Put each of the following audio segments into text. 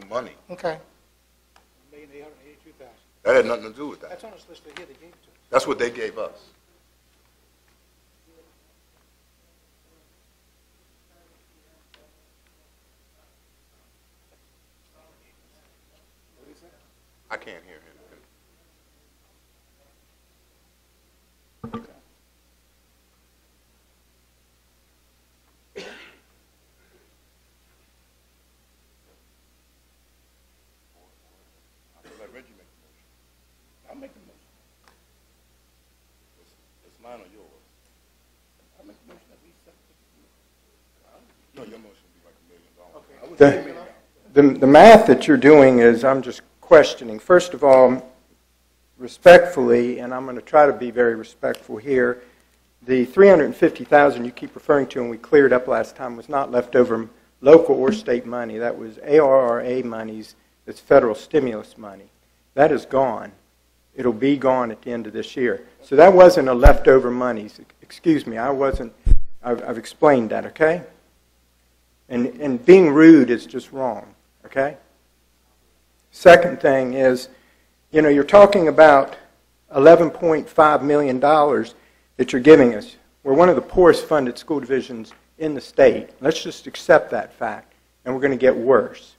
money. Okay. $1,882,000. That had nothing to do with that. That's on this list right here they gave it to us. That's what they gave us. I can't hear him. I'll make the motion. It's mine or yours? I'll make the motion that we accept it. No, your motion would be like $1 million. Okay. The math that you're doing is, I'm just questioning. First of all, respectfully, and I'm going to try to be very respectful here, the $350,000 you keep referring to and we cleared up last time was not leftover local or state money. That was ARRA monies. It's federal stimulus money. That is gone. It'll be gone at the end of this year. So that wasn't a leftover money. Excuse me, I've explained that, okay? And being rude is just wrong, okay? Second thing is, you know, you're talking about $11.5 million that you're giving us. We're one of the poorest funded school divisions in the state. Let's just accept that fact, and we're going to get worse.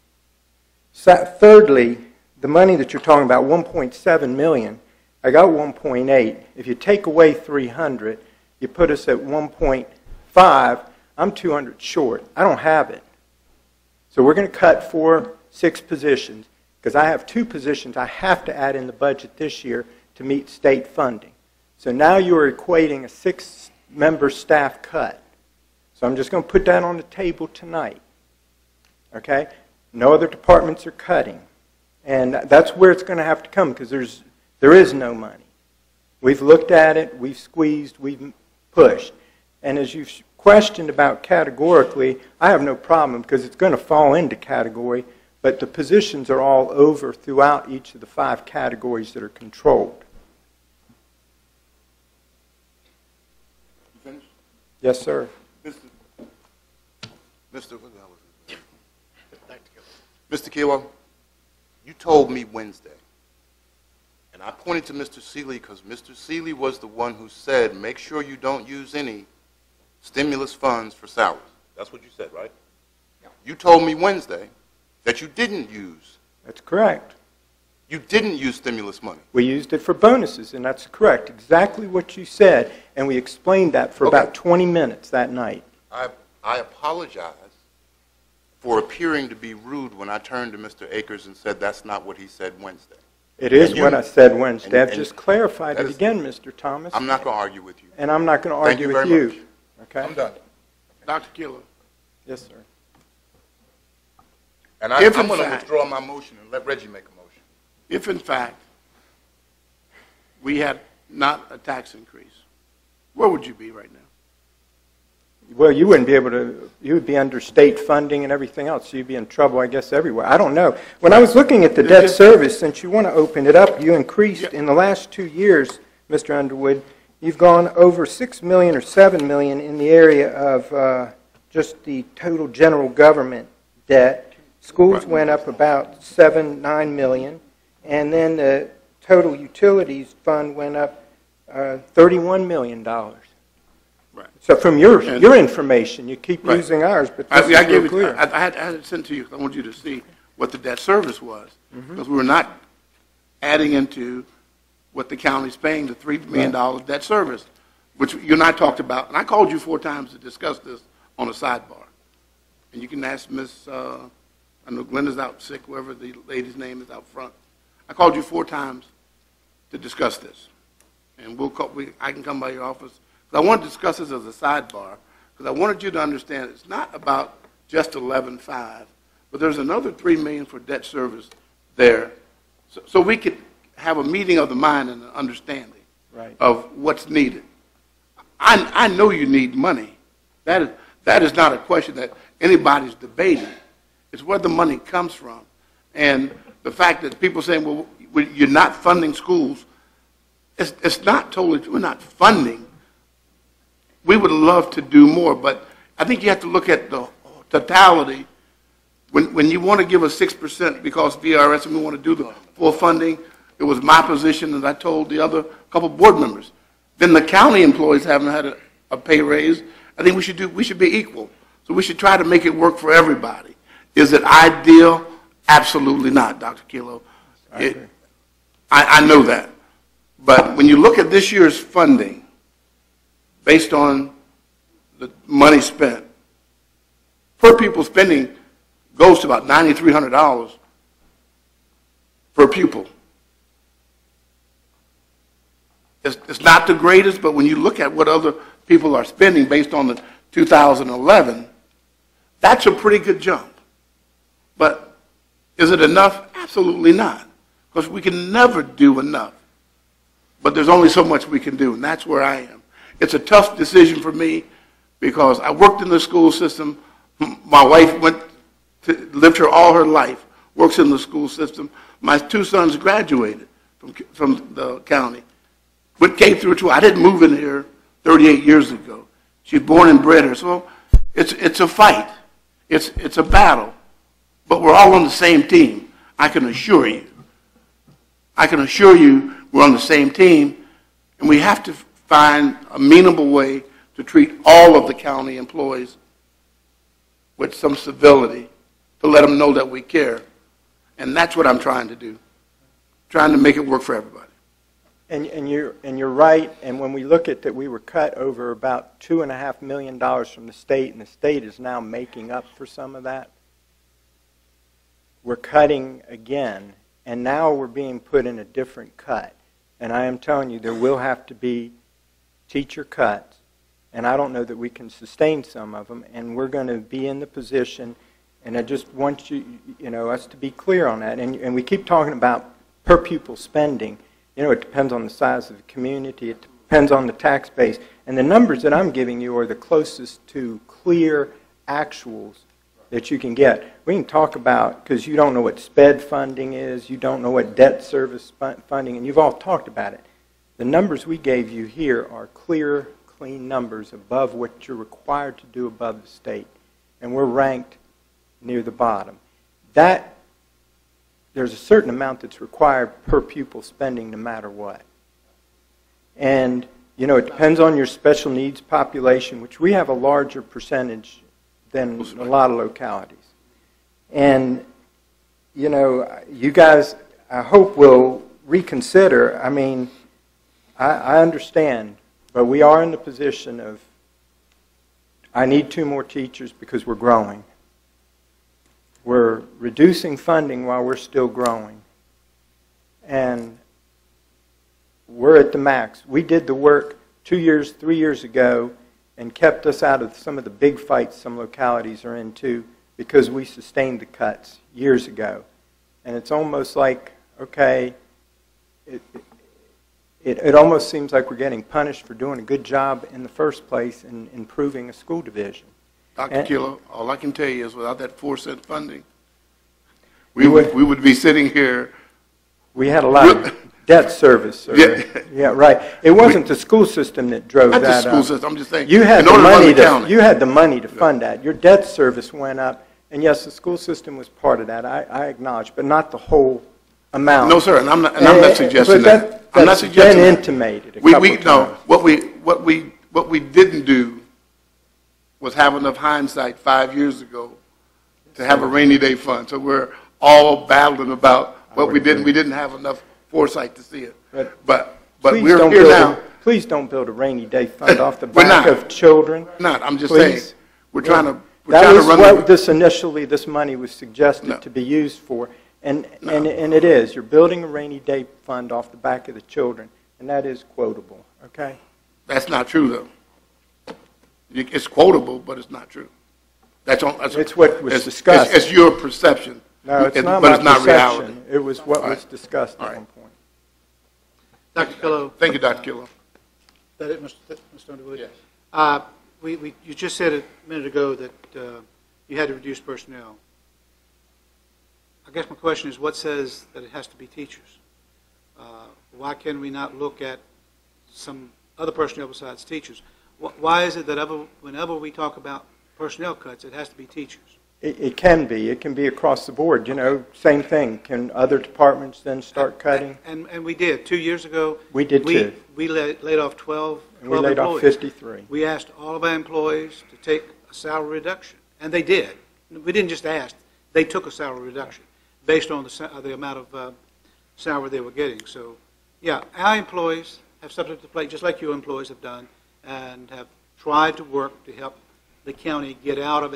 Thirdly, the money that you're talking about, $1.7 million, I got 1.8. If you take away 300, you put us at 1.5. I'm 200 short. I don't have it. So we're going to cut 6 positions because I have 2 positions I have to add in the budget this year to meet state funding. So now you're equating a 6-member staff cut. So I'm just going to put that on the table tonight. Okay? No other departments are cutting. And that's where it's going to have to come because there is no money. We've looked at it, we've squeezed, we've pushed. And as you've questioned about categorically, I have no problem because it's going to fall into category, but the positions are all over throughout each of the 5 categories that are controlled. You finished? Yes, sir. Mr. Kiwa, you told me Wednesday, and I pointed to Mr. Seeley because Mr. Seeley was the one who said, make sure you don't use any stimulus funds for salaries. That's what you said, right? Yeah. You told me Wednesday that you didn't use. That's correct. You didn't use stimulus money. We used it for bonuses, and that's correct. Exactly what you said, and we explained that for about 20 minutes that night. I apologize for appearing to be rude when I turned to Mr. Akers and said that's not what he said Wednesday. It is what I said Wednesday. I've just clarified it again, Mr. Thomas. I'm not going to argue with you. And I'm not going to argue with you. Much. Okay? I'm done. Dr. Killer. Yes, sir. And I'm going to withdraw my motion and let Reggie make a motion. If, in fact, we had not a tax increase, where would you be right now? Well, you wouldn't be able to, you would be under state funding and everything else, so you'd be in trouble, I guess, everywhere. I don't know. When I was looking at the debt service, since you want to open it up, you increased in the last 2 years, Mr. Underwood, you've gone over $6 million or $7 million in the area of just the total general government debt. Schools went up about $9 million, and then the total utilities fund went up $31 million. Right. So from your information, you keep using ours, but this is real clear. I had it sent to you because I want you to see what the debt service was, because we were not adding into what the county's paying, the $3 million debt service, which you and I talked about. And I called you 4 times to discuss this on a sidebar. And you can ask Miss, I know Glenda's out sick, whoever the lady's name is out front. I called you 4 times to discuss this. And I can come by your office. I want to discuss this as a sidebar because I wanted you to understand it's not about just 11.5, but there's another $3 million for debt service there, so we could have a meeting of the mind and an understanding of what's needed. I know you need money. That is not a question that anybody's debating. It's where the money comes from, and the fact that people saying, "Well, you're not funding schools," it's not totally. We're not funding. We would love to do more, but I think you have to look at the totality when you want to give us 6% because VRS and we want to do the full funding, it was my position, as I told the other couple board members. Then the county employees haven't had a pay raise. I think we should be equal. So we should try to make it work for everybody. Is it ideal? Absolutely not, Dr. Kilo. I know that. But when you look at this year's funding, based on the money spent, per pupil spending goes to about $9,300 per pupil. It's not the greatest, but when you look at what other people are spending based on the 2011, that's a pretty good jump. But is it enough? Absolutely not, because we can never do enough. But there's only so much we can do, and that's where I am. It's a tough decision for me because I worked in the school system. My wife lived here all her life, works in the school system. My two sons graduated from the county. Went K through 12. I didn't move in here 38 years ago. She's born and bred here. So it's a fight. It's a battle. But we're all on the same team. I can assure you. I can assure you we're on the same team, and we have to find a meaningful way to treat all of the county employees with some civility, to let them know that we care. And that's what I'm trying to do, trying to make it work for everybody. And you're right. And when we look at that, we were cut over about $2.5 million from the state, and the state is now making up for some of that. We're cutting again, and now we're being put in a different cut. And I am telling you, there will have to be teacher cuts, and I don't know that we can sustain some of them. And we're going to be in the position, and I just want us to be clear on that. And we keep talking about per pupil spending. It depends on the size of the community. It depends on the tax base. And the numbers that I'm giving you are the closest to clear actuals that you can get. We can talk about, because you don't know what SPED funding is, you don't know what debt service funding, and you've all talked about it. The numbers we gave you here are clear, clean numbers above what you're required to do above the state. And we're ranked near the bottom. There's a certain amount that's required per pupil spending no matter what. And, it depends on your special needs population, which we have a larger percentage than a lot of localities. And, you guys, I hope will reconsider. I mean, I understand, but we are in the position of, I need 2 more teachers because we're growing. We're reducing funding while we're still growing. And we're at the max. We did the work 2 years, 3 years ago, and kept us out of some of the big fights some localities are into because we sustained the cuts years ago. And it's almost like, okay, it almost seems like we're getting punished for doing a good job in the first place in improving a school division. Dr. Kilo, all I can tell you is without that 4-cent funding, we would be sitting here. We had a lot of debt service. Yeah, right. It wasn't the school system that drove that up. Not the school system. I'm just saying. You had the money to fund that. Your debt service went up, and yes, the school system was part of that. I acknowledge, but not the whole amount. No, sir, and I'm not suggesting that. I'm not suggesting that. Intimated. No, what we didn't do was have enough hindsight 5 years ago to have a rainy day fund. So we're all battling about what we didn't. We didn't have enough foresight to see it. But we're here now. Please don't build a rainy day fund off the back of children. We're not. I'm just saying we're trying to. That was what this money was suggested to be used for, and it is. You're building a rainy day fund off the back of the children, and that is quotable. Okay. That's not true though. It's quotable, but it's not true. It's what was discussed. It's your perception. No, it's not but my it's not perception. reality. It was what was discussed at one point. Dr. Kilo. Thank you, Dr. Kilo. Is that it, Mr. Underwood? Yes. You just said a minute ago that you had to reduce personnel. I guess my question is, what says that it has to be teachers? Why can we not look at some other personnel besides teachers? Why is it that whenever we talk about personnel cuts, it has to be teachers? It can be. It can be across the board. You know, same thing. Can other departments then start cutting? And we did. 2 years ago. We did too. We laid off 12 And we laid off employees. 53. We asked all of our employees to take a salary reduction, and they did. We didn't just ask. They took a salary reduction based on the amount of salary they were getting. So, yeah, our employees have stepped up to the plate, just like your employees have done, and have tried to work to help the county get out of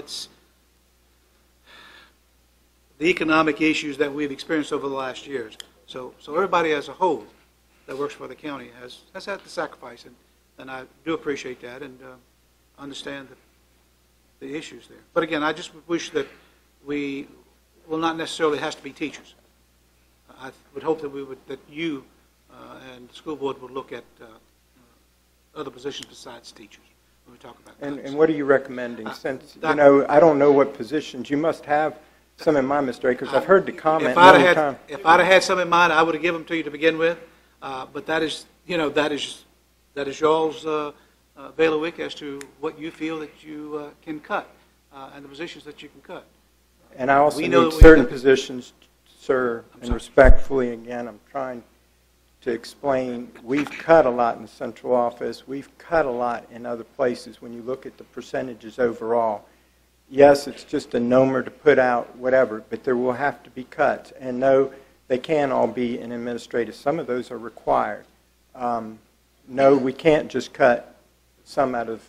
the economic issues that we've experienced over the last years. So everybody as a whole that works for the county has had to sacrifice, and I do appreciate that and understand the issues there. But again, I just wish that we will not necessarily has to be teachers. I would hope that you and the school board would look at other positions besides teachers when we talk about cuts. And what are you recommending? Since, you know, I don't know what positions. You must have some in mind, Mr. Akers. I've heard the comment many times. If I'd have had some in mind, I would have given them to you to begin with. But that is, you know, that is y'all's bailiwick as to what you feel that you can cut and the positions that you can cut. And I also know need that we certain have- positions, sir, and sorry. respectfully, again, I'm trying to explain, we've cut a lot in the central office. We've cut a lot in other places when you look at the percentages overall. Yes, it's just a number to put out, whatever, but there will have to be cuts. And no, they can all be in administrative. Some of those are required. No, we can't just cut some out of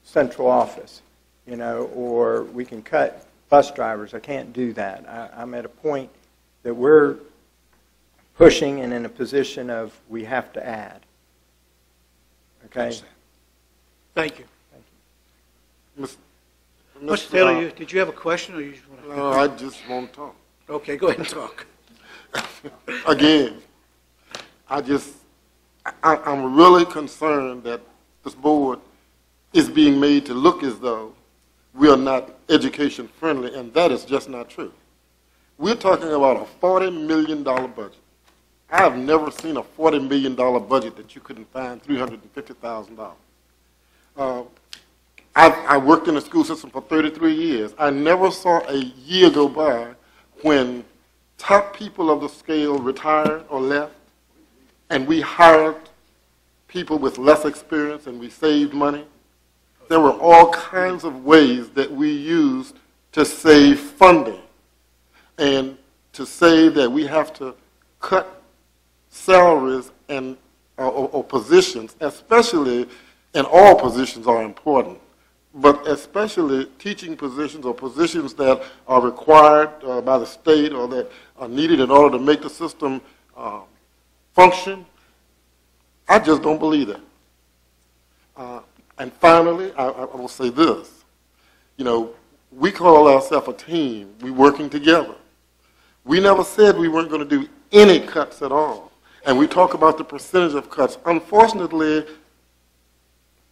central office, you know, or we can cut bus drivers. I can't do that. I'm at a point that we're pushing and in a position of we have to add. Okay? Thank you. Mr. Mr. Taylor, did you have a question, or you just want to? No, I just want to talk. Okay, go ahead and talk. Again, I'm really concerned that this board is being made to look as though we are not education friendly, and that is just not true. We're talking about a $40 million budget. I have never seen a $40 million budget that you couldn't find $350,000. I worked in the school system for 33 years. I never saw a year go by when top people of the scale retired or left, and we hired people with less experience and we saved money. There were all kinds of ways that we used to save funding and to say that we have to cut salaries and or positions, especially, and all positions are important, but especially teaching positions or positions that are required by the state or that are needed in order to make the system function. I just don't believe that. And finally, I will say this. You know, we call ourselves a team. We're working together. We never said we weren't going to do any cuts at all. And we talk about the percentage of cuts. Unfortunately,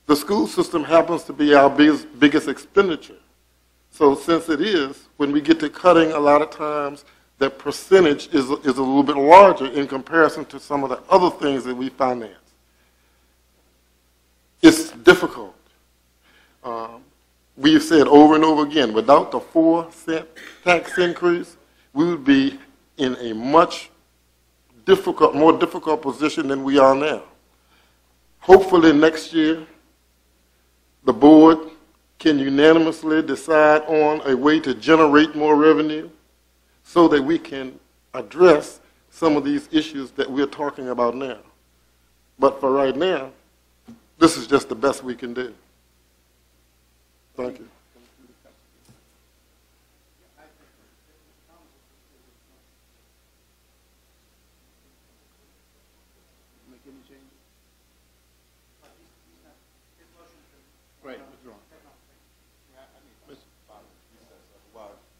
the school system happens to be our biggest expenditure. So since it is, when we get to cutting, a lot of times that percentage is a little bit larger in comparison to some of the other things that we finance. It's difficult. We've said over and over again, without the 4-cent tax increase, we would be in a much more difficult position than we are now. Hopefully next year, the board can unanimously decide on a way to generate more revenue so that we can address some of these issues that we're talking about now. But for right now, this is just the best we can do. Thank you. Right, withdrawn.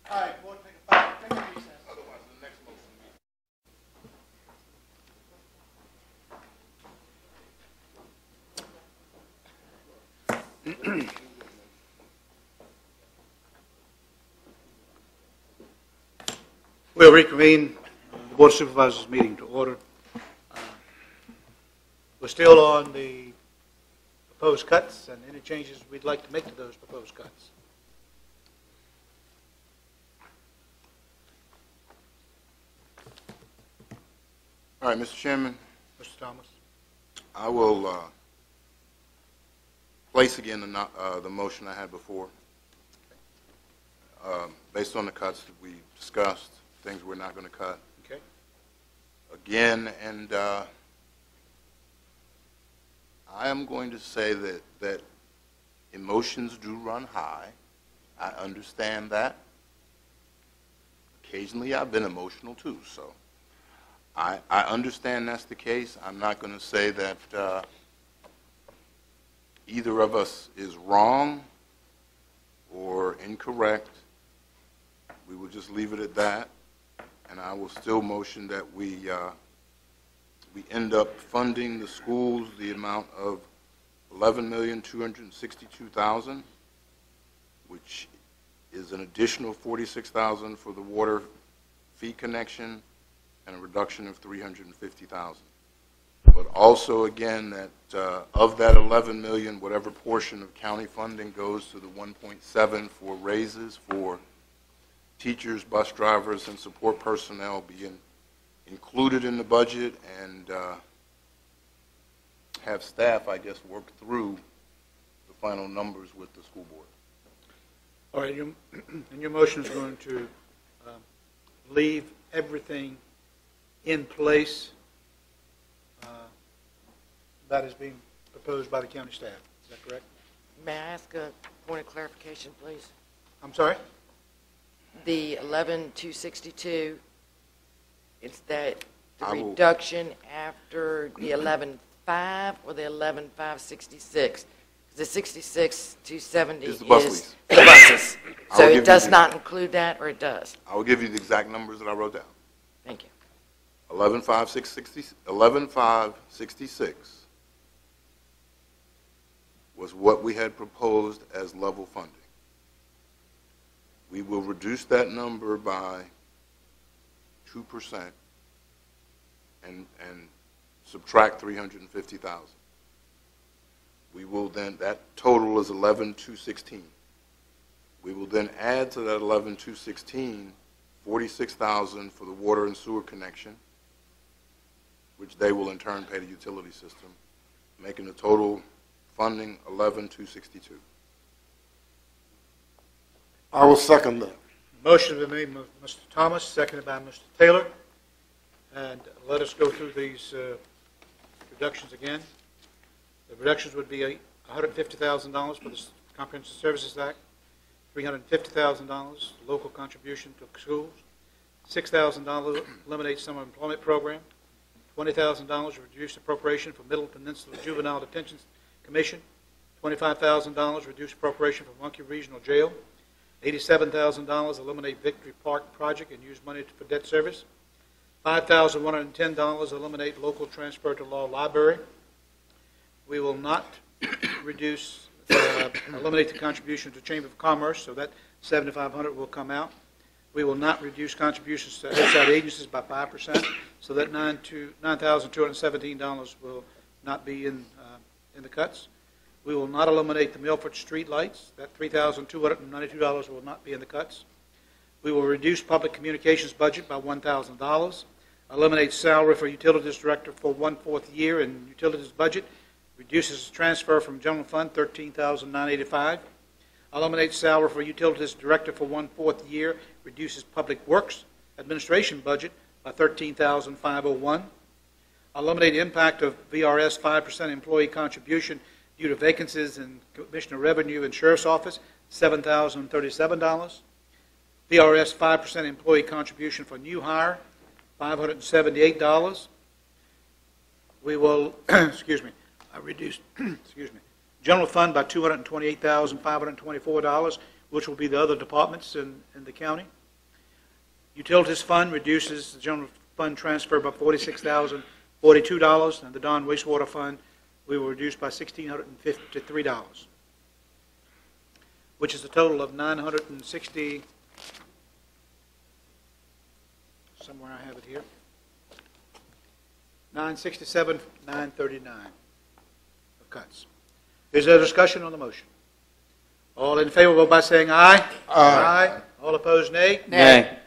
All right, we'll take a recess. Otherwise, the next motion We'll reconvene the Board of Supervisors meeting to order. We're still on the proposed cuts and any changes we'd like to make to those proposed cuts. All right, Mr. Chairman, Mr. Thomas? I will place again the motion I had before. Based on the cuts that we discussed, things we're not going to cut. Okay. Again, and I am going to say that emotions do run high. I understand that. Occasionally I've been emotional too, so I understand that's the case. I'm not going to say that either of us is wrong or incorrect. We will just leave it at that, and I will still motion that we end up funding the schools the amount of $11,262,000, which is an additional $46,000 for the water fee connection and a reduction of $350,000. But also, again, that of that $11 million, whatever portion of county funding goes to the 1.7 for raises for teachers, bus drivers, and support personnel being included in the budget, and have staff, I guess, work through the final numbers with the school board. All right, and your motion is going to leave everything in place that is being proposed by the county staff. Is that correct? May I ask a point of clarification, please? I'm sorry? The 11,262, is that the I will- reduction after the 11,500 or the 11,566? The 66,270 Is the bus is lease. the buses. I So will give it you does the- not include that, or it does? I will give you the exact numbers that I wrote down. Thank you. 11,566 was what we had proposed as level funding. We will reduce that number by 2% and subtract $350,000. We will then, that total is 11,216. We will then add to that 11,216 $46,000 for the water and sewer connection, which they will in turn pay the utility system, making the total funding 11,262. I will second that. Motion has been made by Mr. Thomas, seconded by Mr. Taylor. And let us go through these reductions again. The reductions would be $150,000 for the Comprehensive Services Act, $350,000 local contribution to schools, $6,000 eliminate summer employment program, $20,000 reduce appropriation for Middle Peninsula Juvenile Detention Commission, $25,000 reduce appropriation for Monkey Regional Jail, $87,000 eliminate Victory Park project and use money for debt service, $5,110 eliminate local transfer to law library. We will not reduce, eliminate the contribution to Chamber of Commerce, so that $7,500 will come out. We will not reduce contributions to outside agencies by 5%, so that $9,217 will not be in the cuts. We will not eliminate the Milford street lights. That $3,292 will not be in the cuts. We will reduce public communications budget by $1,000. Eliminate salary for utilities director for 1/4 year in utilities budget. Reduces transfer from general fund $13,985. Eliminate salary for utilities director for 1/4 year. Reduces public works administration budget by $13,501. Eliminate impact of VRS 5% employee contribution due to vacancies in Commissioner Revenue and Sheriff's Office, $7,037. VRS 5% employee contribution for new hire, $578. We will, reduce, general fund by $228,524, which will be the other departments in the county. Utilities fund reduces the general fund transfer by $46,042, and the Don wastewater fund we will reduce by $1,653, which is a total of $960. Somewhere I have it here. $967, $939 of cuts. Is there discussion on the motion? All in favor, vote by saying aye. Aye. All opposed, nay. Nay.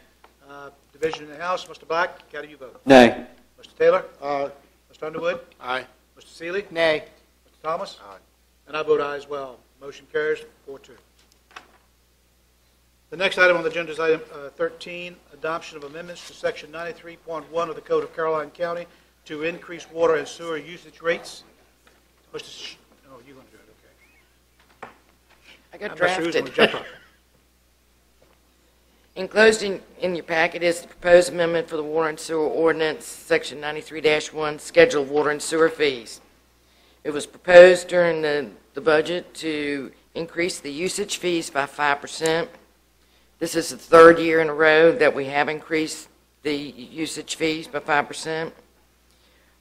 Division in the House, Mr. Black, how do you vote? Nay. Mr. Mr. Taylor? Aye. Mr. Underwood? Aye. Mr. Seeley? Nay. Mr. Thomas? Aye. And I vote aye as well. Motion carries 4-2. The next item on the agenda is item 13, adoption of amendments to Section 93.1 of the Code of Caroline County to increase water and sewer usage rates. Oh, you're going to do it, okay. I got Mr. Who's going to drafted. jump up? Enclosed in your packet is the proposed amendment for the Water and Sewer Ordinance, Section 93-1, Schedule of Water and Sewer Fees. It was proposed during the budget to increase the usage fees by 5%. This is the third year in a row that we have increased the usage fees by 5%.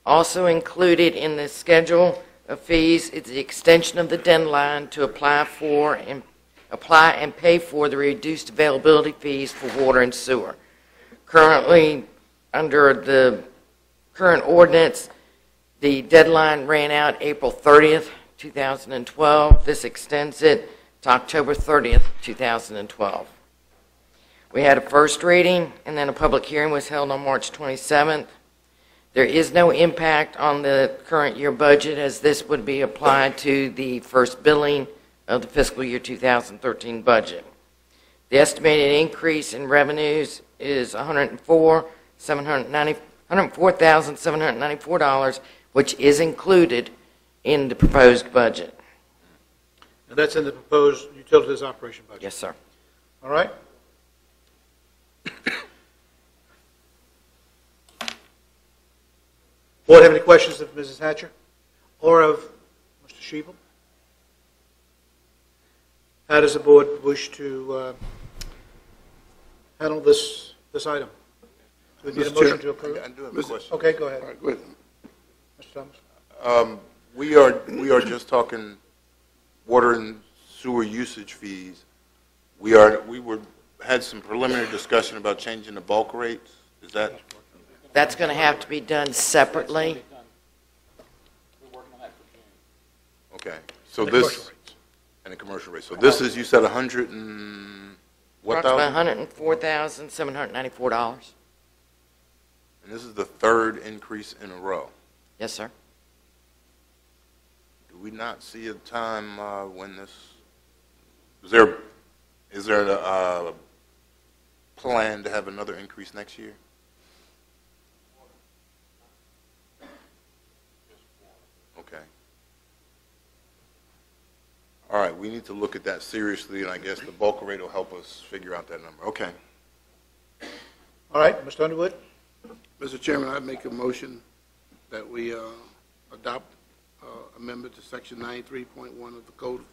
Also included in the schedule of fees is the extension of the deadline to apply and pay for the reduced availability fees for water and sewer. Currently, under the current ordinance, the deadline ran out April 30th, 2012. This extends it to October 30th, 2012. We had a first reading, and then a public hearing was held on March 27th. There is no impact on the current year budget, as this would be applied to the first billing of the fiscal year 2013 budget. The estimated increase in revenues is $104,794, which is included in the proposed budget. And that's in the proposed utilities operation budget. Yes, sir. All right? Board have any questions of Mrs. Hatcher or of Mr. Shebel? How does the board wish to handle this item? Do we need a Mr. motion Chair. to approve? I do have a question. Okay, go ahead, All right, go ahead. Mr. Thomas. We are just talking water and sewer usage fees. We had some preliminary discussion about changing the bulk rates. Is that? That's going to have to be done separately. Okay. So The commercial this, rates. and the commercial rate. So this is, you said 100 and what thousand? Approximately $104,794. And this is the third increase in a row. Yes, sir. Do we not see a time when this, is there a plan to have another increase next year? Okay. All right, we need to look at that seriously, and I guess the bulk rate will help us figure out that number. Okay. All right, Mr. Underwood? Mr. Chairman, I make a motion that we adopt amendment to Section 93.1 of the Code of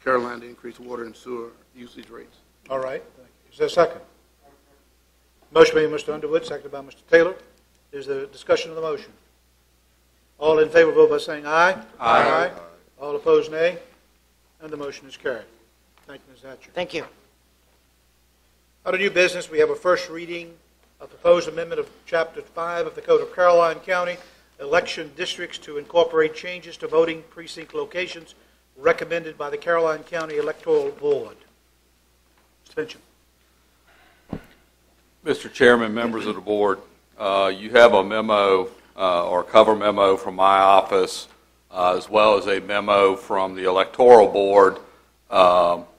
Carolina to increase water and sewer usage rates. All right, thank you. Is there a second? Motion made by Mr. Underwood, seconded by Mr. Taylor. Is there a discussion of the motion? All in favor, vote by saying aye. Aye. All opposed, nay. And the motion is carried. Thank you, Ms. Hatcher. Thank you. Under new business, we have a first reading of proposed amendment of Chapter 5 of the Code of Caroline County, election districts to incorporate changes to voting precinct locations recommended by the Caroline County Electoral Board. Mr. Fincham. Mr. Chairman, members of the board, you have a memo or cover memo from my office, as well as a memo from the Electoral Board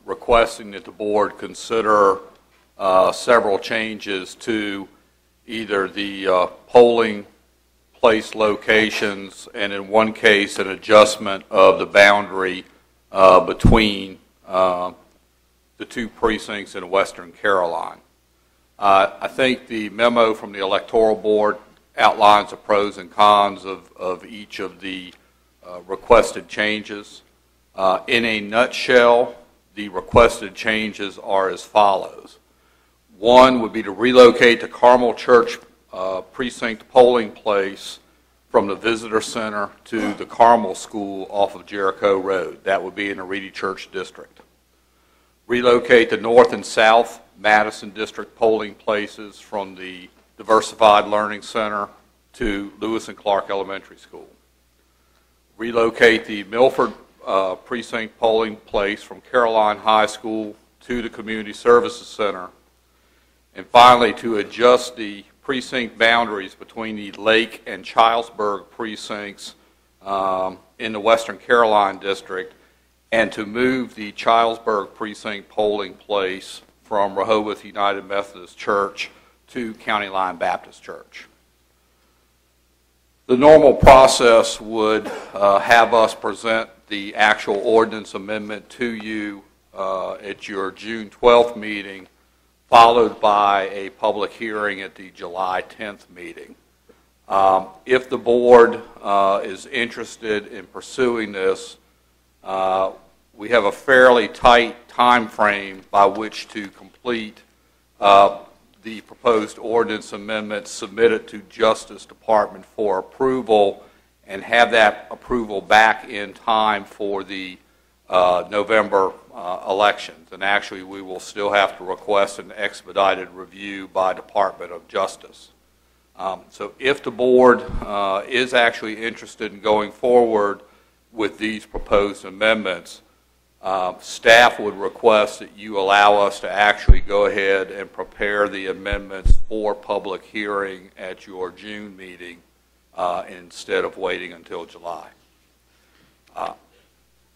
requesting that the board consider several changes to either the polling place locations and, in one case, an adjustment of the boundary between the two precincts in Western Caroline. I think the memo from the Electoral Board outlines the pros and cons of each of the requested changes. In a nutshell, the requested changes are as follows. One would be to relocate the Carmel Church precinct polling place from the Visitor Center to the Carmel School off of Jericho Road. That would be in the Reedy Church District. Relocate the North and South Madison District polling places from the Diversified Learning Center to Lewis and Clark Elementary School. Relocate the Milford precinct polling place from Caroline High School to the Community Services Center. And finally, to adjust the precinct boundaries between the Lake and Childsburg precincts in the Western Caroline District, and to move the Childsburg precinct polling place from Rehoboth United Methodist Church to County Line Baptist Church. The normal process would have us present the actual ordinance amendment to you at your June 12th meeting, followed by a public hearing at the July 10th meeting. If the board is interested in pursuing this, we have a fairly tight time frame by which to complete the proposed ordinance amendment, submit it to Justice Department for approval, and have that approval back in time for the November elections. And actually, we will still have to request an expedited review by Department of Justice. So if the board is actually interested in going forward with these proposed amendments, staff would request that you allow us to actually go ahead and prepare the amendments for public hearing at your June meeting instead of waiting until July.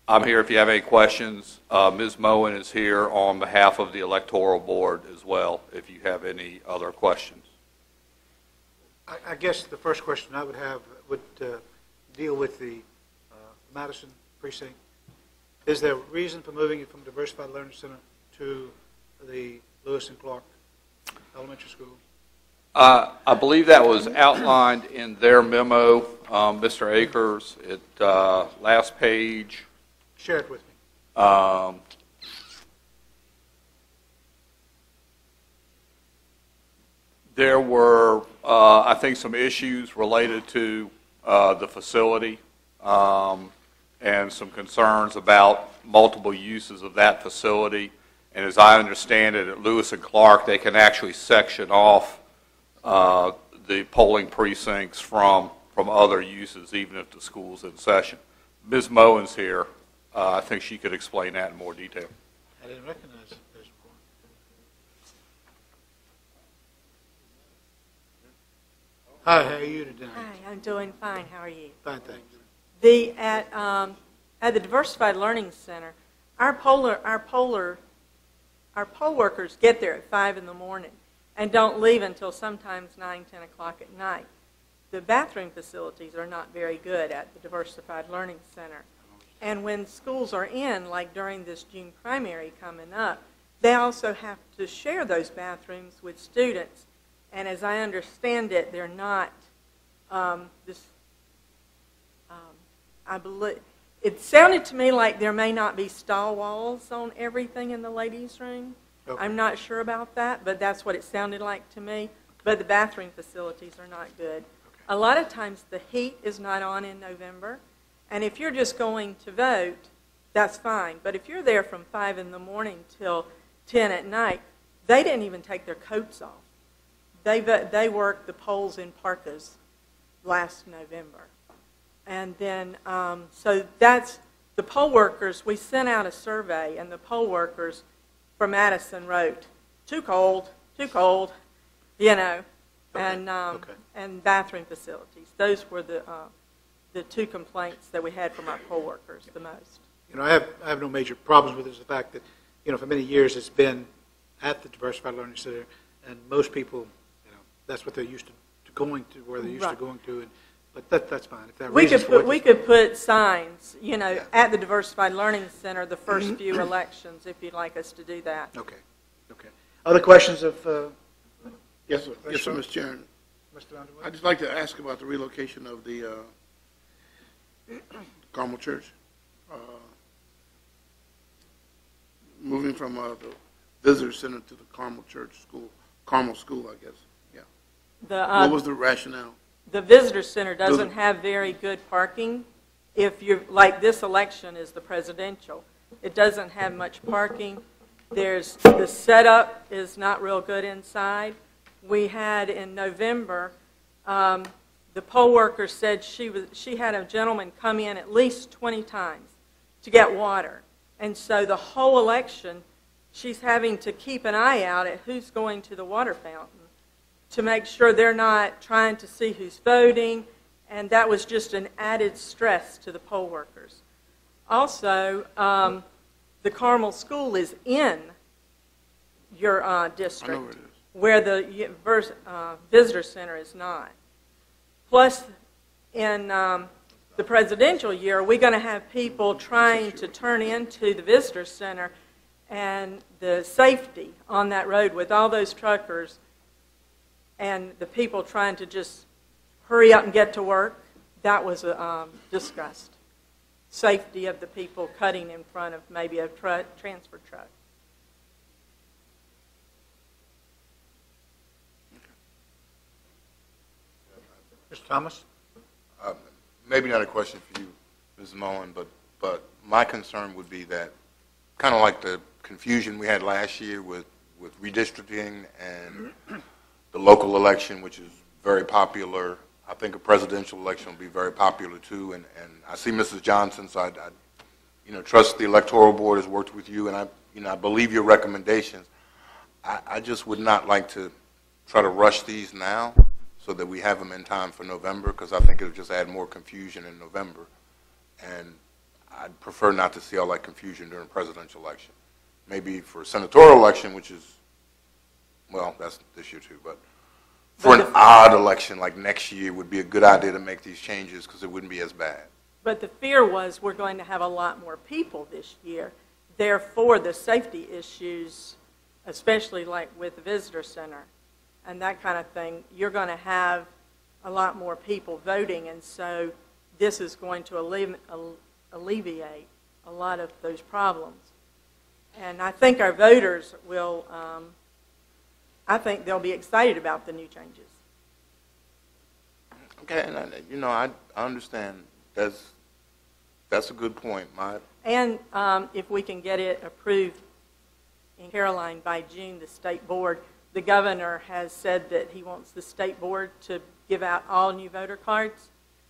I'm here if you have any questions. Ms. Moen is here on behalf of the Electoral Board as well, if you have any other questions. I guess the first question I would have would deal with the Madison precinct. Is there a reason for moving it from Diversified Learning Center to the Lewis and Clark Elementary School? I believe that was outlined in their memo, Mr. Akers, at last page. Share it with me. There were, I think, some issues related to the facility and some concerns about multiple uses of that facility. And as I understand it, at Lewis and Clark, they can actually section off the polling precincts from other uses, even if the school's in session. Ms. Moen's here. I think she could explain that in more detail. I didn't recognize it. Hi, how are you today? Hi, I'm doing fine. How are you? Fine, thanks. At the Diversified Learning Center, our poll workers get there at 5 in the morning and don't leave until sometimes 9, 10 o'clock at night. The bathroom facilities are not very good at the Diversified Learning Center. And when schools are in, like during this June primary coming up, they also have to share those bathrooms with students. And as I understand it, they're not, I believe, it sounded to me like there may not be stall walls on everything in the ladies' room. Okay. I'm not sure about that, but that's what it sounded like to me. But the bathroom facilities are not good. Okay. A lot of times the heat is not on in November. And if you're just going to vote, that's fine. But if you're there from 5 in the morning till 10 at night, they didn't even take their coats off. They worked the polls in parkas last November. And then, so that's, the poll workers, we sent out a survey, and the poll workers from Madison wrote, too cold, you know, and bathroom facilities. Those were the two complaints that we had from our poll workers the most. You know, I have no major problems with it. It's the fact that, you know, for many years it's been at the Diversified Learning Center, and most people, you know, that's what they're used to going to, where they're used to going to. And, but that's fine. If that we could put signs, you know, at the Diversified Learning Center the first few elections, if you'd like us to do that. Okay. Okay. Other questions of? Yes, sir. Yes, sir, Mr. Chairman. Mr. Underwood? I'd just like to ask about the relocation of the Carmel Church. Moving from the visitor center to the Carmel Church School, Carmel School, I guess. Yeah. What was the rationale? The visitor center doesn't have very good parking. If you're, like this election is the presidential, it doesn't have much parking. The setup is not real good inside. We had in November, the poll worker said she had a gentleman come in at least 20 times to get water. And so the whole election, she's having to keep an eye out at who's going to the water fountain to make sure they're not trying to see who's voting, and that was just an added stress to the poll workers. Also, the Carmel School is in your district, I know where it is. where the visitor center is not. Plus, in the presidential year, we're going to have people trying to turn into the visitor center, and the safety on that road with all those truckers and the people trying to just hurry up and get to work, that was discussed. Safety of the people cutting in front of maybe a transfer truck. Mr. Thomas? Maybe not a question for you, Ms. Mullen, but my concern would be that, kind of like the confusion we had last year with redistricting and the local election, which is very popular. I think a presidential election will be very popular too, and I see Mrs. Johnson, so I trust the electoral board has worked with you, and I believe your recommendations. I just would not like to try to rush these now so that we have them in time for November, because I think it'll just add more confusion in November, and I'd prefer not to see all that confusion during a presidential election. Maybe for a senatorial election, which is, well, that's this year too, but for an odd election like next year would be a good idea to make these changes because it wouldn't be as bad. But the fear was we're going to have a lot more people this year. Therefore, the safety issues, especially like with the visitor center and that kind of thing, you're going to have a lot more people voting, and so this is going to alleviate a lot of those problems. And I think our voters will, I think they'll be excited about the new changes. Okay, and I understand. That's a good point. And if we can get it approved in Caroline by June, the state board, the governor has said that he wants the state board to give out all new voter cards.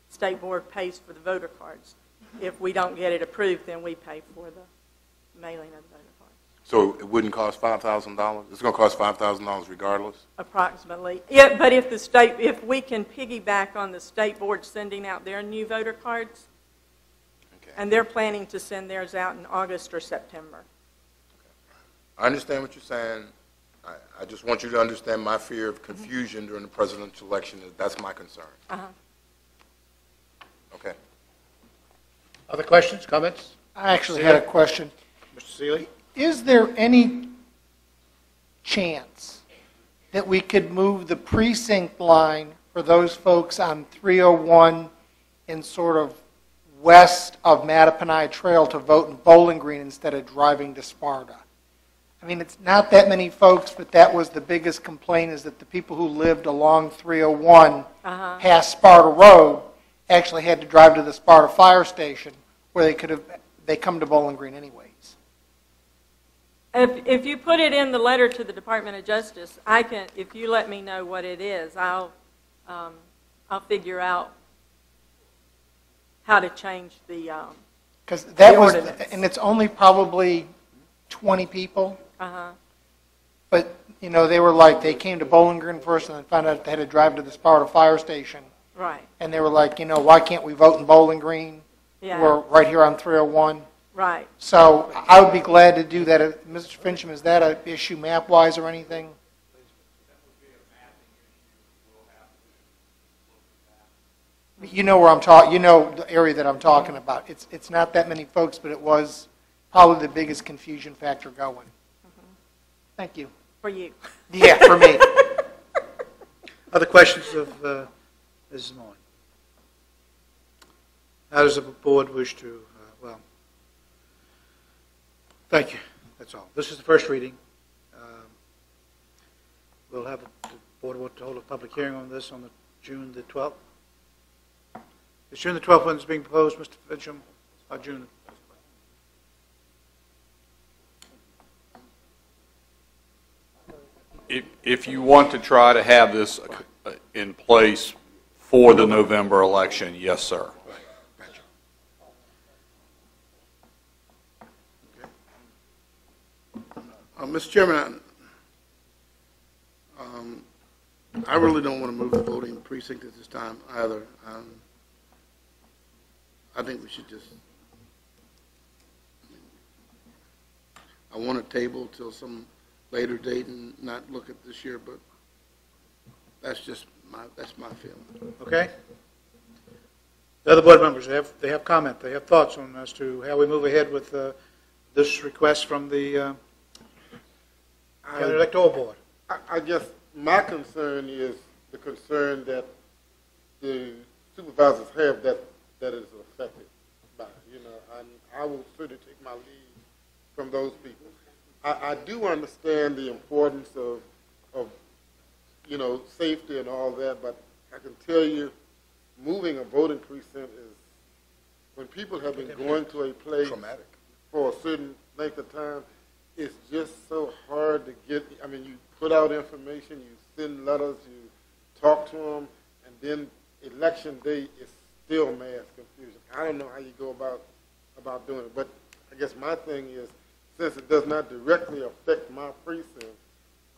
State board pays for the voter cards. If we don't get it approved, then we pay for the mailing of the voter cards. So it wouldn't cost $5,000? It's going to cost $5,000 regardless? Approximately. Yeah, but if we can piggyback on the state board sending out their new voter cards, Okay. and they're planning to send theirs out in August or September. I understand what you're saying. I just want you to understand my fear of confusion during the presidential election. That's my concern. Uh-huh. Okay. Other questions, comments? I actually had a question. Mr. Seeley? Is there any chance that we could move the precinct line for those folks on 301 and sort of west of Mattaponi Trail to vote in Bowling Green instead of driving to Sparta? I mean, it's not that many folks, but that was the biggest complaint, is that the people who lived along 301 past Sparta Road actually had to drive to the Sparta Fire Station, where they come to Bowling Green anyways. If you put it in the letter to the Department of Justice, I can. If you let me know what it is, I'll figure out how to change the. Because that was, ordinance. and it's only probably 20 people. But they were like, they came to Bowling Green first, and then found out they had to drive to the Sparta Fire Station. Right. And they were like, why can't we vote in Bowling Green? Yeah. We're right here on 301. Right. So I would be glad to do that. Mr. Fincham, is that an issue map-wise or anything? You know where I'm talking. You know the area that I'm talking about. It's not that many folks, but it was probably the biggest confusion factor going. Thank you. For you. Yeah, for me. Other questions of Mrs. Mullen? How does the board wish to, thank you. That's all. This is the first reading. We'll have, the board will hold a public hearing on this on June the 12th. Is June the 12th when it's being proposed, Mr. Fincham? Or June? If you want to try to have this in place for the November election, yes, sir. Mr. Chairman, I really don't want to move the voting precinct at this time either. I think we should just, I want to table till some later date and not look at this year, but that's my feeling. Okay? The other board members, they have comment, they have thoughts on as to how we move ahead with this request from the County Electoral Board. I guess my concern is the concern that the supervisors have that is affected by, and I will certainly take my lead from those people. I do understand the importance of safety and all that, but I can tell you, moving a voting precinct is, when people have been going to a place for a certain length of time, it's just so hard to get. I mean, you put out information, you send letters, you talk to them, and then election day is still mass confusion. I don't know how you go about doing it, but I guess my thing is, since it does not directly affect my precinct,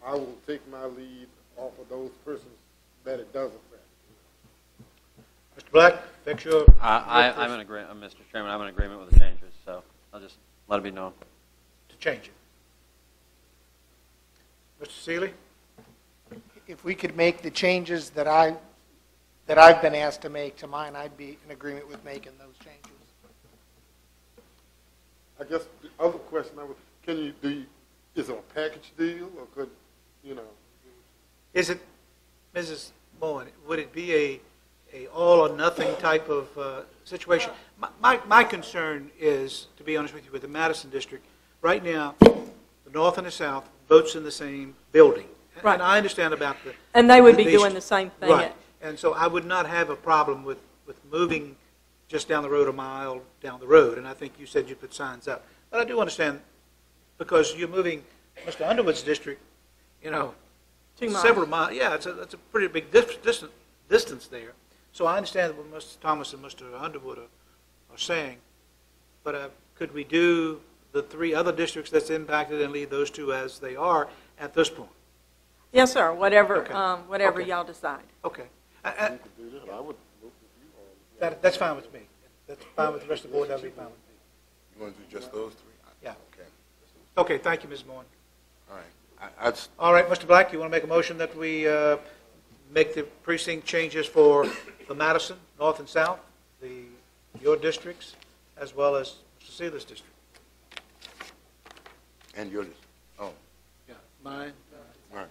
I will take my lead off of those persons that it does affect. Mr. Black, affects your... I'm in agreement, Mr. Chairman, I'm in agreement with the changes, so I'll just let it be known. To change it. Mr. Seeley? If we could make the changes that I've been asked to make to mine, I'd be in agreement with making those changes. I guess the other question is it a package deal, or could, Is it, Mrs. Bowen, would it be a all or nothing type of situation? My concern is, to be honest with you, with the Madison district, right now, the north and the south votes in the same building. Right. And I understand about the... And they would be doing the same thing. Right. And so I would not have a problem with moving just down the road, a mile down the road, and I think you said you put signs up. But I do understand, because you're moving Mr. Underwood's district, 2 miles. several miles. Yeah, it's a pretty big distance there. So I understand what Mr. Thomas and Mr. Underwood are saying. But could we do the 3 other districts that's impacted and leave those 2 as they are at this point? Yes, sir, whatever, Okay. whatever Okay. y'all decide. Okay. you could do that. I would vote with you on That's fine with me. That's fine with the rest of the board. That would be fine with me. You want to do just those 3? Yeah. Okay. Okay, thank you, Ms. Moore. All right. All right, Mr. Black, you want to make a motion that we make the precinct changes for the Madison, north and south, your districts, as well as Mr. Seeley's district? And yours. Oh, Yeah, mine. right.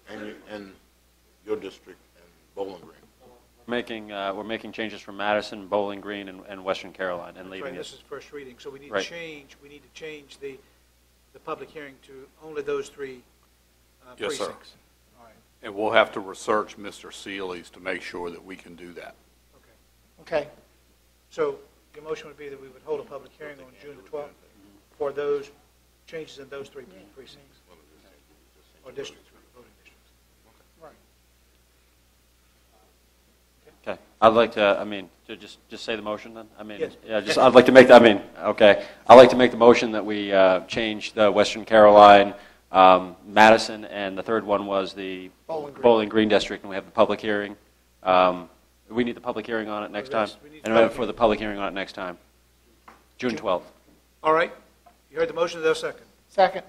And your district and Bowling Green. We're making changes from Madison, Bowling Green, and Western Carolina, and That's leaving right, it. this is first reading, so we need Right. to change the public hearing to only those 3 Yes, sir. precincts. All right, And we'll have to research Mr. Seeley's to make sure that we can do that. okay. Okay. So your motion would be that we would hold a public hearing on June the 12th for those changes in those 3 precincts, or districts, voting districts. Okay. I'd like to, to just say the motion then? Yes. Yeah, I'd like to make, okay. I'd like to make the motion that we change the Western Carolina, Madison, and the third one was the Bowling Green district, and we have the public hearing. We need the public hearing on it next time? Yes, we need And public for the public hearing on it next time, June 12th. All right, you heard the motion, is there a second? Second.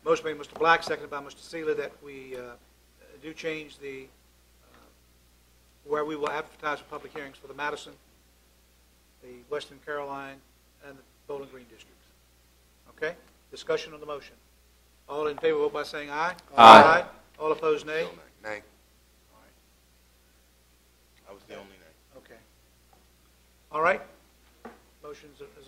Motion made by Mr. Black, seconded by Mr. Seeley, that we do change the, where we will advertise for public hearings for the Madison, the Western Carolina, and the Bowling Green districts. Okay? Discussion on the motion. All in favor, vote by saying aye. Aye. All opposed, nay. Nay. I was the only nay. Okay. All right. Motion is approved.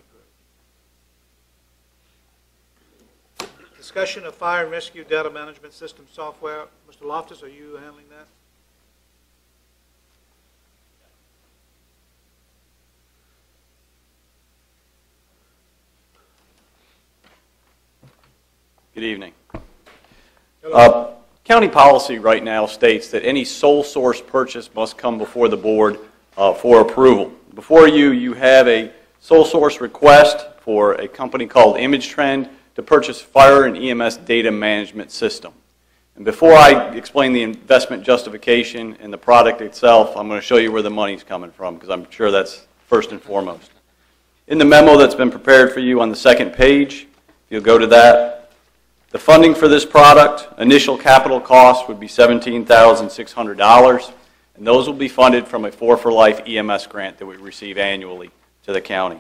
Discussion of fire and rescue data management system software. Mr. Loftus, are you handling that? Good evening. Hello. County policy right now states that any sole source purchase must come before the board for approval. Before you, you have a sole source request for a company called Image Trend to purchase fire and EMS data management system. And before I explain the investment justification and the product itself, I'm going to show you where the money's coming from, because I'm sure that's first and foremost. In the memo that's been prepared for you on the second page, if you'll go to that, the funding for this product, initial capital cost would be $17,600, and those will be funded from a 4 for Life EMS grant that we receive annually to the county.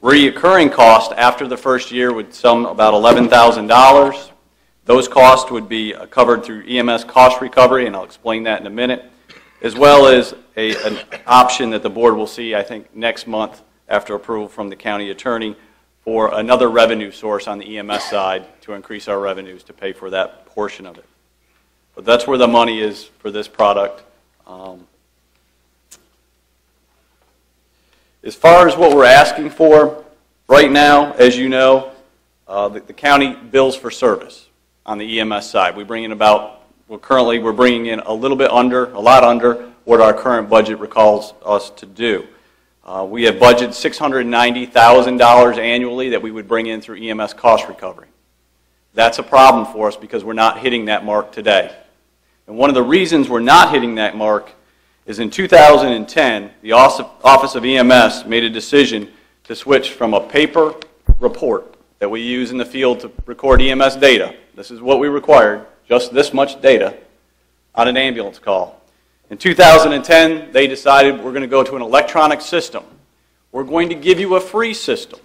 Recurring cost after the first year would sum about $11,000. Those costs would be covered through EMS cost recovery, and I'll explain that in a minute, as well as an option that the board will see, I think, next month after approval from the county attorney for another revenue source on the EMS side to increase our revenues to pay for that portion of it. But that's where the money is for this product. As far as what we're asking for, right now, as you know, the county bills for service on the EMS side. We bring in about, well, currently we're bringing in a lot under what our current budget recalls us to do. We have budgeted $690,000 annually that we would bring in through EMS cost recovery. That's a problem for us because we're not hitting that mark today. And one of the reasons we're not hitting that mark is in 2010, the Office of EMS made a decision to switch from a paper report that we use in the field to record EMS data. This is what we required, just this much data on an ambulance call. In 2010, they decided we're going to go to an electronic system. We're going to give you a free system.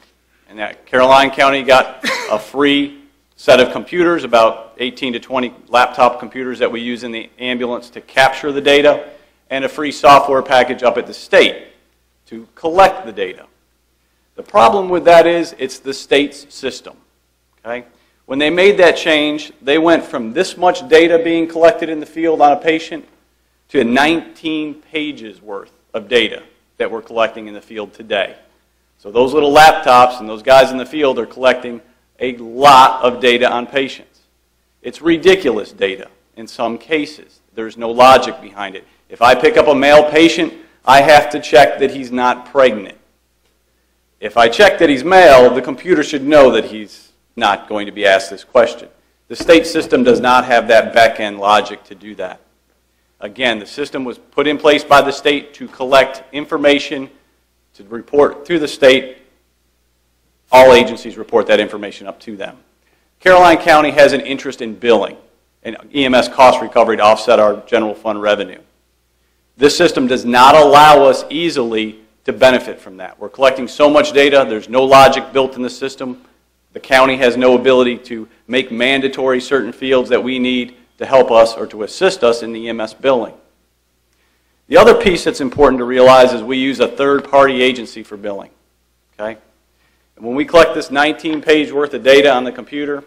And that Caroline County got a free set of computers, about 18 to 20 laptop computers that we use in the ambulance to capture the data, and a free software package up at the state to collect the data. The problem with that is it's the state's system. Okay? When they made that change, they went from this much data being collected in the field on a patient to 19 pages worth of data that we're collecting in the field today. So those little laptops and those guys in the field are collecting a lot of data on patients. It's ridiculous data in some cases. There's no logic behind it. If I pick up a male patient, I have to check that he's not pregnant. If I check that he's male, the computer should know that he's not going to be asked this question. The state system does not have that back-end logic to do that. Again, the system was put in place by the state to collect information to report to the state. All agencies report that information up to them. Caroline County has an interest in billing and EMS cost recovery to offset our general fund revenue. This system does not allow us easily to benefit from that. We're collecting so much data, there's no logic built in the system. The county has no ability to make mandatory certain fields that we need to help us or to assist us in the EMS billing. The other piece that's important to realize is we use a third-party agency for billing. Okay? And when we collect this 19-page worth of data on the computer,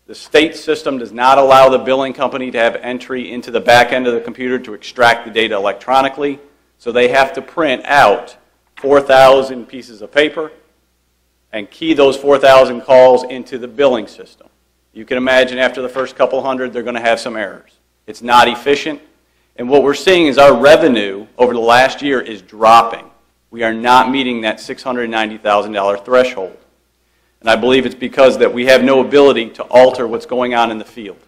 the state system does not allow the billing company to have entry into the back end of the computer to extract the data electronically, so they have to print out 4,000 pieces of paper and key those 4,000 calls into the billing system. You can imagine after the first couple hundred, they're going to have some errors. It's not efficient. And what we're seeing is our revenue over the last year is dropping. We are not meeting that $690,000 threshold. And I believe it's because that we have no ability to alter what's going on in the field.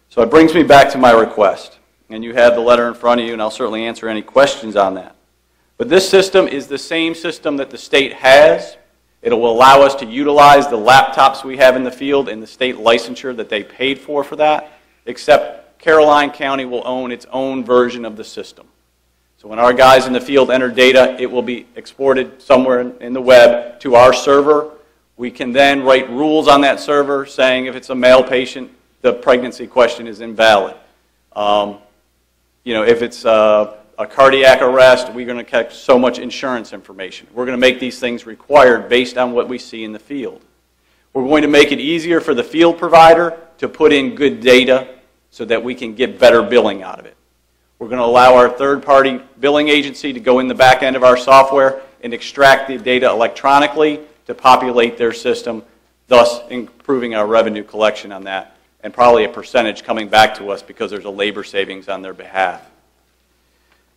So it brings me back to my request. And you have the letter in front of you, and I'll certainly answer any questions on that. But this system is the same system that the state has. It will allow us to utilize the laptops we have in the field and the state licensure that they paid for that, except Caroline County will own its own version of the system. So when our guys in the field enter data, it will be exported somewhere in the web to our server. We can then write rules on that server saying if it's a male patient, the pregnancy question is invalid. If it's a cardiac arrest, we're going to catch so much insurance information. We're going to make these things required based on what we see in the field. We're going to make it easier for the field provider to put in good data so that we can get better billing out of it. We're going to allow our third-party billing agency to go in the back end of our software and extract the data electronically to populate their system, thus improving our revenue collection on that, and probably a percentage coming back to us because there's a labor savings on their behalf.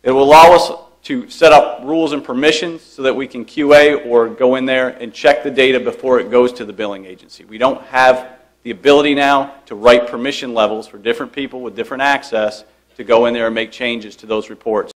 It will allow us to set up rules and permissions so that we can QA or go in there and check the data before it goes to the billing agency. We don't have the ability now to write permission levels for different people with different access to go in there and make changes to those reports.